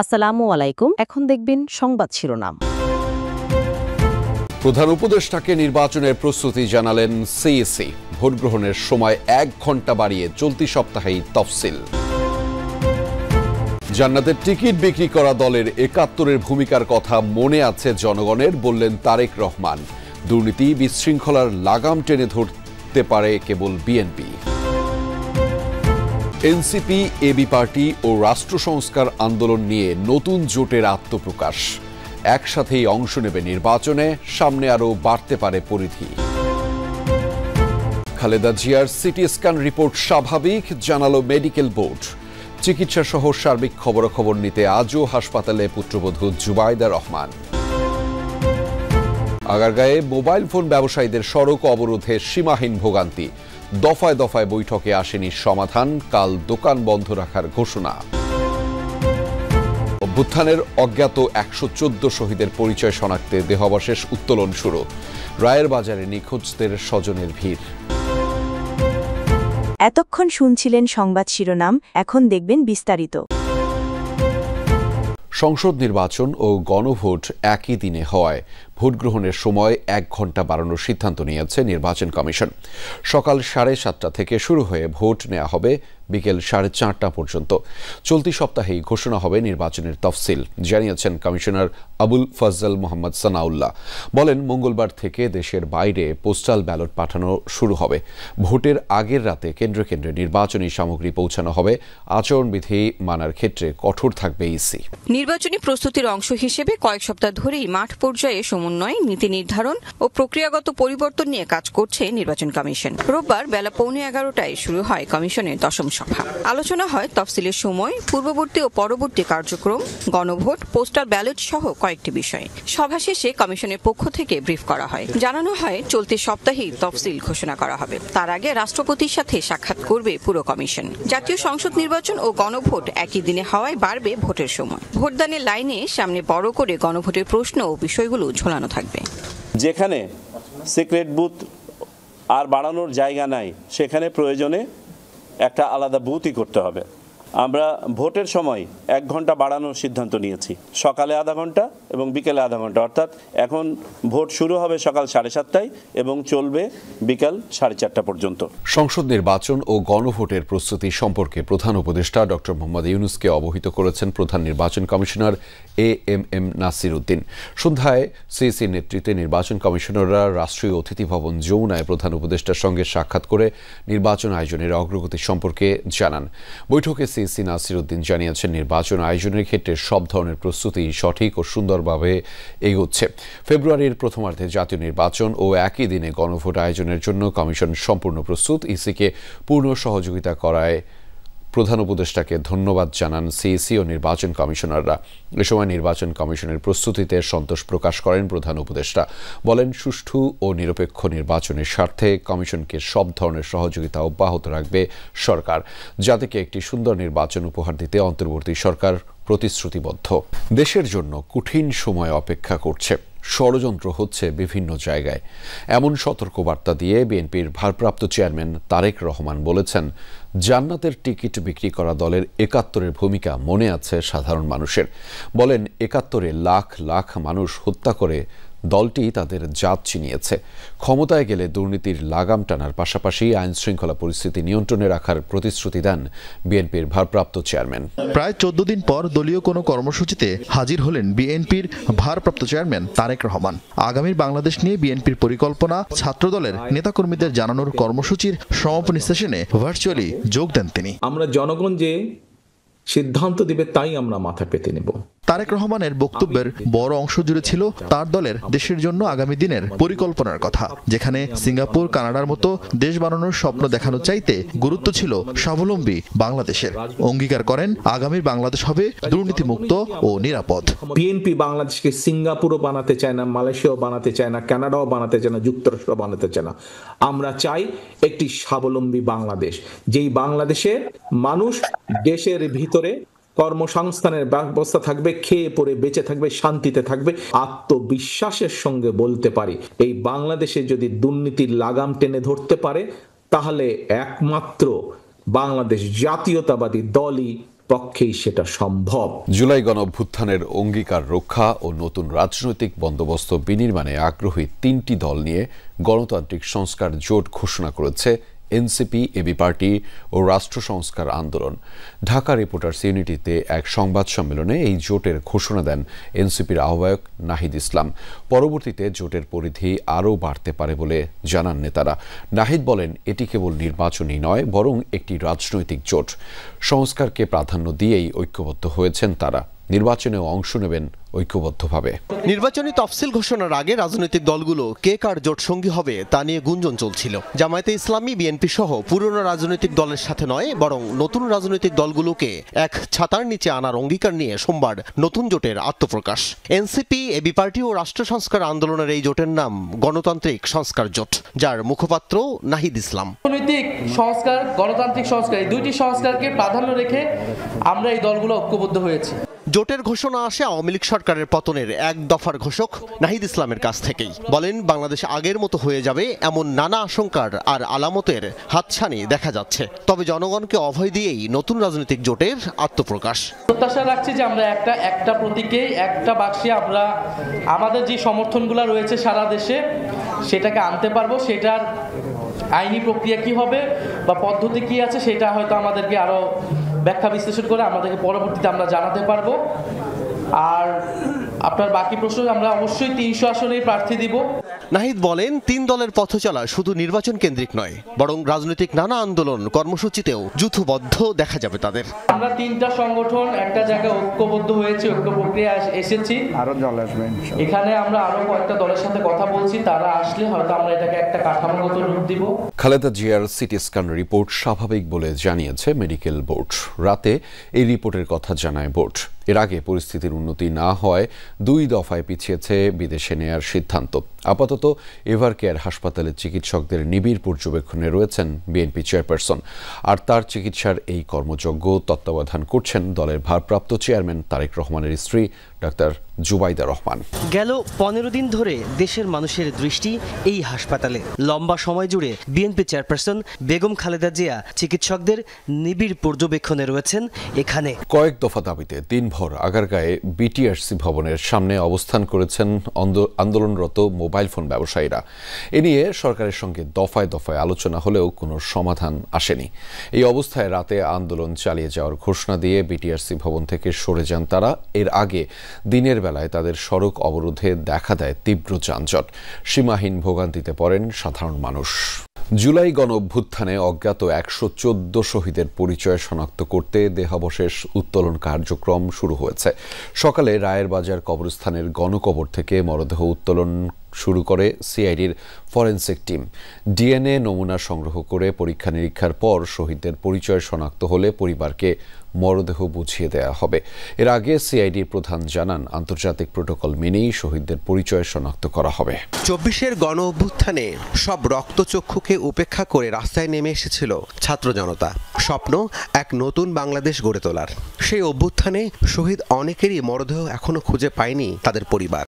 আসসালামু আলাইকুম। এখন দেখবেন সংবাদ শিরোনাম। প্রধান উপদেষ্টাকে নির্বাচনের প্রস্তুতি জানালেন সিইসি। ভোট গ্রহণের সময় 1 ঘণ্টা বাড়িয়ে চলতি সপ্তাহেই তফসিল। জান্নাতের টিকিট বিক্রি করা দলের ৭১-এর ভূমিকার কথা মনে আছে জনগণের, বললেন তারেক রহমান। দুর্নীতি বিশৃঙ্খলার লাগাম টেনে ধরতে পারে কেবল বিএনপি। এনসিপি, এবি পার্টি ও রাষ্ট্র সংস্কার আন্দোলন নিয়ে নতুন জোটের আত্মপ্রকাশ। একসাথেই অংশ নেবে নির্বাচনে, সামনে আরও বাড়তে পারে পরিধি। খালেদা জিয়ার সিটি স্ক্যান রিপোর্ট স্বাভাবিক, জানালো মেডিকেল বোর্ড। চিকিৎসা সহ সার্বিক খবরাখবর নিতে আজও হাসপাতালে পুত্রবধূ জুবাইদা রহমান। আগারগাঁয়ে মোবাইল ফোন ব্যবসায়ীদের সড়ক অবরোধে সীমাহীন ভোগান্তি। দফায় দফায় বৈঠকে আসেনি সমাধান, কাল দোকান বন্ধ রাখার ঘোষণা। অভ্যুত্থানের অজ্ঞাত ১১৪ শহীদের পরিচয় শনাক্তে দেহাবশেষ উত্তোলন শুরু। রায়ের বাজারে নিখোঁজদের স্বজনের ভিড়। এতক্ষণ শুনছিলেন সংবাদ শিরোনাম, এখন দেখবেন বিস্তারিত। সংসদ নির্বাচন ও গণভোট একই দিনে হওয়ায় ভোট গ্রহণের সময় 1 ঘণ্টা বাড়ানোর সিদ্ধান্ত নিয়েছে নির্বাচন কমিশন। সকাল 7:30 থেকে শুরু হয়ে ভোট নেওয়া হবে বিকেল 4:30 পর্যন্ত। চলতি সপ্তাহেই ঘোষণা হবে নির্বাচনের তফসিল, জানিয়েছেন কমিশনার আবুল ফজল মোহাম্মদ সানাউল্লাহ। বলেন, মঙ্গলবার থেকে দেশের বাইরে পোস্টাল ব্যালট পাঠানো শুরু হবে। ভোটের আগের রাতে কেন্দ্রে কেন্দ্রে নির্বাচনী সামগ্রী পৌঁছানো হবে। আচরণবিধি মানার ক্ষেত্রে কঠোর থাকবে ইসি। নির্বাচনী প্রস্তুতির অংশ হিসেবে কয়েক সপ্তাহ ধরেই মাঠ পর্যায়ে সমন্বয়, নীতি নির্ধারণ ও প্রক্রিয়াগত পরিবর্তন নিয়ে কাজ করছে নির্বাচন কমিশন। রোববার বেলা 11:15টায় শুরু হয় কমিশনের 10ম সভা। আলোচনা হয় তফসিলের সময়, পূর্ববর্তী ও পরবর্তী কার্যক্রম, গণভোট, পোস্টাল ব্যালট সহ কয়েকটি বিষয়ে। সভা শেষে কমিশনের পক্ষ থেকে ব্রিফ করা হয়। জানানো হয় চলতি সপ্তাহেই তফসিল ঘোষণা করা হবে। তার আগে রাষ্ট্রপতির সাথে সাক্ষাৎ করবে পুরো কমিশন। জাতীয় সংসদ নির্বাচন ও গণভোট একই দিনে হওয়ায় বাড়বে ভোটের সময়। ভোটদানের লাইনে সামনে বড় করে গণভোটের প্রশ্ন ও বিষয়গুলো ঝোলানো থাকবে। যেখানে সিক্রেট বুথ আর বাড়ানোর জায়গা নাই, সেখানে প্রয়োজনে একটা আলাদা বুথই করতে হবে। আমরা ভোটের সময় 1 ঘণ্টা বাড়ানোর সিদ্ধান্ত নিয়েছি, সকালে আধা ঘণ্টা এবং বিকেলে আধা ঘণ্টা। অর্থাৎ এখন ভোট শুরু হবে সকাল 7:30টায় এবং চলবে বিকাল 4:30 পর্যন্ত। সংসদ নির্বাচন ও গণভোটের প্রস্তুতি সম্পর্কে প্রধান উপদেষ্টা ডক্টর মোহাম্মদ ইউনূসকে অবহিত করেছেন প্রধান নির্বাচন কমিশনার এএমএম নাসির উদ্দিন। সন্ধ্যায় সিইসির নেতৃত্বে নির্বাচন কমিশনাররা রাষ্ট্রীয় অতিথি ভবন যমুনায় প্রধান উপদেষ্টার সঙ্গে সাক্ষাৎ করে নির্বাচন আয়োজনের অগ্রগতি সম্পর্কে জানান। বৈঠকে সিইসি নাসির উদ্দিন জানিয়েছেন, নির্বাচন আয়োজনের ক্ষেত্রে সব ধরনের প্রস্তুতি সঠিক ও সুন্দরভাবে এগোচ্ছে। ফেব্রুয়ারির প্রথমার্ধে জাতীয় নির্বাচন ও একই দিনে গণভোট আয়োজনের জন্য কমিশন সম্পূর্ণ প্রস্তুত। ইসিকে পূর্ণ সহযোগিতা করায় প্রধান উপদেষ্টাকে ধন্যবাদ জানান সিইসি ও নির্বাচন কমিশনাররা। এ সময় নির্বাচন কমিশনের প্রস্তুতিতে সন্তোষ প্রকাশ করেন প্রধান উপদেষ্টা। বলেন, সুষ্ঠু ও নিরপেক্ষ নির্বাচনের স্বার্থে কমিশনকে সব ধরনের সহযোগিতা অব্যাহত রাখবে সরকার। জাতিকে একটি সুন্দর নির্বাচন উপহার দিতে অন্তর্বর্তী সরকার প্রতিশ্রুতিবদ্ধ। দেশের জন্য কঠিন সময় অপেক্ষা করছে। ষড়যন্ত্র হচ্ছে বিভিন্ন জায়গায়, এমন সতর্কবার্তা দিয়ে বিএনপির ভারপ্রাপ্ত চেয়ারম্যান তারেক রহমান বলেছেন, জান্নাতের টিকিট বিক্রি করা দলের ৭১-এর ভূমিকা মনে আছে সাধারণ মানুষের। বলেন, ৭১-এ লাখ লাখ মানুষ হত্যা করে দলটি তাদের জাত চিনিয়েছে। ক্ষমতায় গেলে দুর্নীতির লাগাম টানার পাশাপাশি আইন শৃঙ্খলা পরিস্থিতি নিয়ন্ত্রণে রাখার প্রতিশ্রুতি দেন বিএনপির ভারপ্রাপ্ত চেয়ারম্যান। প্রায় 14 দিন পর দলীয় কোনো কর্মসূচিতে হাজির হলেন বিএনপির ভারপ্রাপ্ত চেয়ারম্যান তারেক রহমান। আগামীর বাংলাদেশ নিয়ে বিএনপির পরিকল্পনা ছাত্রদলের নেতাকর্মীদের জানানোর কর্মসূচির সমাপনী সেশনে ভার্চুয়ালি যোগ দেন তিনি। আমরা জনগণ যে সিদ্ধান্ত দিবে তাই আমরা মাথা পেতে নেব। তারেক রহমানের বক্তব্যের বড় অংশ জুড়ে ছিল তার দলের দেশের জন্য আগামী দিনের পরিকল্পনার কথা, যেখানে সিঙ্গাপুর, কানাডার মতো দেশ বানানোর স্বপ্ন দেখানো চাইতে গুরুত্ব ছিল স্বাবলম্বী বাংলাদেশের। অঙ্গীকার করেন, আগামীর বাংলাদেশ হবে দুর্নীতিমুক্ত ও নিরাপদ। বিএনপি বাংলাদেশকে সিঙ্গাপুরও বানাতে চায় না, মালয়েশিয়াও বানাতে চায় না, কানাডাও বানাতে চায় না, যুক্তরাষ্ট্র বানাতে চায় না। আমরা চাই একটি স্বাবলম্বী বাংলাদেশ, যেই বাংলাদেশের মানুষ দেশের ভিতরে কর্মসংস্থানের ব্যবস্থা থাকবে, খেয়ে পরে বেঁচে থাকবে, শান্তিতে থাকবে। আত্মবিশ্বাসের সঙ্গে বলতে পারি, এই বাংলাদেশে যদি দুর্নীতির লাগাম টেনে ধরতে পারে, তাহলে একমাত্র বাংলাদেশ জাতীয়তাবাদী দলই পক্ষেই সেটা সম্ভব। জুলাই গণঅভ্যুত্থানের অঙ্গীকার রক্ষা ও নতুন রাজনৈতিক বন্দোবস্ত বিনির্মাণে আগ্রহী 3টি দল নিয়ে গণতান্ত্রিক সংস্কার জোট ঘোষণা করেছে এনসিপি, এবি পার্টি ও রাষ্ট্র সংস্কার আন্দোলন। ঢাকা রিপোর্টার্স ইউনিটিতে এক সংবাদ সম্মেলনে এই জোটের ঘোষণা দেন এনসিপির আহ্বায়ক নাহিদ ইসলাম। পরবর্তীতে জোটের পরিধি আরও বাড়তে পারে বলে জানান নেতারা। নাহিদ বলেন, এটি কেবল নির্বাচনী নয়, বরং একটি রাজনৈতিক জোট। সংস্কারকে প্রাধান্য দিয়েই ঐক্যবদ্ধ হয়েছেন তারা। নির্বাচনেও অংশ নেবেন ঐক্যবদ্ধভাবে। নির্বাচনী তফসিল ঘোষণার আগে রাজনৈতিক দলগুলো কে কার জোট সঙ্গী হবে তা নিয়ে গুঞ্জন চলছিল। জামায়াতে ইসলামী, বিএনপি সহ পুরনো রাজনৈতিক দলের সাথে নয়, বরং নতুন রাজনৈতিক দলগুলোকে এক ছাতার নিচে আনার অঙ্গীকার নিয়ে সোমবার নতুন জোটের আত্মপ্রকাশ। এনসিপি, এবি পার্টি ও রাষ্ট্র সংস্কার আন্দোলনের এই জোটের নাম গণতান্ত্রিক সংস্কার জোট, যার মুখপাত্র নাহিদ ইসলাম। রাজনৈতিক সংস্কার, গণতান্ত্রিক সংস্কার, এই দুইটি সংস্কারকে প্রাধান্য রেখে আমরা এই দলগুলো ঐক্যবদ্ধ হয়েছি। জোটের ঘোষণা আসে আওয়ামী লীগ সরকারের পতনের এক দফার ঘোষক নাহিদ ইসলামের কাছ থেকেই। বলেন, বাংলাদেশ আগের মতো হয়ে যাবে এমন নানা আশঙ্কার আর আলামতের হাতছানি দেখা যাচ্ছে। তবে জনগণকে অভয় দিয়েই নতুন রাজনৈতিক জোটের আত্মপ্রকাশ। প্রত্যাশা রাখছি যে আমরা একটা প্রতীকে, একটা বাক্সে আমরা আমাদের যে সমর্থনগুলো রয়েছে সারা দেশে সেটাকে আনতে পারবো। সেটার আইনি প্রক্রিয়া কি হবে বা পদ্ধতি কি আছে সেটা হয়তো আমাদেরকে আরো ব্যাখ্যা বিশ্লেষণ করে আমাদেরকে পরবর্তীতে আমরা জানাতে পারবো। আর আপনার বাকি প্রশ্ন, আমরা অবশ্যই 300 আসনেই প্রার্থী দিব। নাহিদ বলেন, 3 দলের পথ চলা শুধু নির্বাচন কেন্দ্রিক নয়, বরং রাজনৈতিক নানা আন্দোলন কর্মসূচিতেও যুথবদ্ধ দেখা যাবে তাদের। আমরা 3টা সংগঠন একটা জায়গায় ঐক্যবদ্ধ হয়েছে, ঐক্য প্রক্রিয়া এসেছি। আরো দল আসবে, এখানে আমরা আরো কয়েকটা দলের সাথে কথা বলছি, তারা আসলে হয়তো আমরা এটাকে একটা কাঠামোগত রূপ দিব। খালেদা জিয়ার সিটি স্ক্যান রিপোর্ট স্বাভাবিক বলে জানিয়েছে মেডিকেল বোর্ড। রাতে এই রিপোর্টের কথা জানায় বোর্ড। এর আগে পরিস্থিতির উন্নতি না হওয়ায় 2 দফায় পিছিয়েছে বিদেশে নেয়ার সিদ্ধান্ত। আপাতত এভার কেয়ার হাসপাতালের চিকিৎসকদের নিবিড় পর্যবেক্ষণে রয়েছেন বিএনপি চেয়ারপারসন। আর তার চিকিৎসার এই কর্মযজ্ঞ তত্ত্বাবধান করছেন দলের ভারপ্রাপ্ত চেয়ারম্যান তারেক রহমানের স্ত্রী ডাক্তার জুবাইদা রহমান। গেল 15 দিন ধরে দেশের মানুষের দৃষ্টি এই হাসপাতালে। লম্বা সময় জুড়ে বিএনপি চেয়ারপারসন বেগম খালেদা জিয়া চিকিৎসকদের নিবিড় পর্যবেক্ষণে রয়েছেন এখানে। কয়েক দফা দাবিতে দিনভর আগারগাঁয়ে বিটিআরসি ভবনের সামনে অবস্থান করেছেন আন্দোলনরত মোবাইল ফোন ব্যবসায়ীরা। এ নিয়ে সরকারের সঙ্গে দফায় দফায় আলোচনা হলেও কোনো সমাধান আসেনি। এই অবস্থায় রাতে আন্দোলন চালিয়ে যাওয়ার ঘোষণা দিয়ে বিটিআরসি ভবন থেকে সরে যান তারা। এর আগে দিনের বেলায় তাদের সড়ক অবরোধে দেখা দেয় তীব্র যানজট। সীমাহীন ভোগান্তিতে পড়েন সাধারণ মানুষ। জুলাই গণঅভ্যুত্থানে অজ্ঞাত 114 শহীদের পরিচয় শনাক্ত করতে দেহাবশেষ উত্তোলন কার্যক্রম শুরু হয়েছে। সকালে রায়ের বাজার কবরস্থানের গণকবর থেকে মরদেহ উত্তোলন শুরু করে সিআইডির ফরেনসিক টিম। ডিএনএ নমুনা সংগ্রহ করে পরীক্ষা নিরীক্ষার পর শহীদদের পরিচয় শনাক্ত হলে পরিবারকে মরদেহ বুঝিয়ে দেওয়া হবে। এর আগে সিআইডির প্রধান জানান, আন্তর্জাতিক প্রোটোকল মেনেই শহীদদের পরিচয় শনাক্ত করা হবে। 24-এর গণ অভ্যুত্থানে সব রক্তচক্ষুকে উপেক্ষা করে রাস্তায় নেমে এসেছিল ছাত্র জনতা। স্বপ্ন এক নতুন বাংলাদেশ গড়ে তোলার। সেই অভ্যুত্থানে শহীদ অনেকেরই মরদেহ এখনো খুঁজে পায়নি তাদের পরিবার।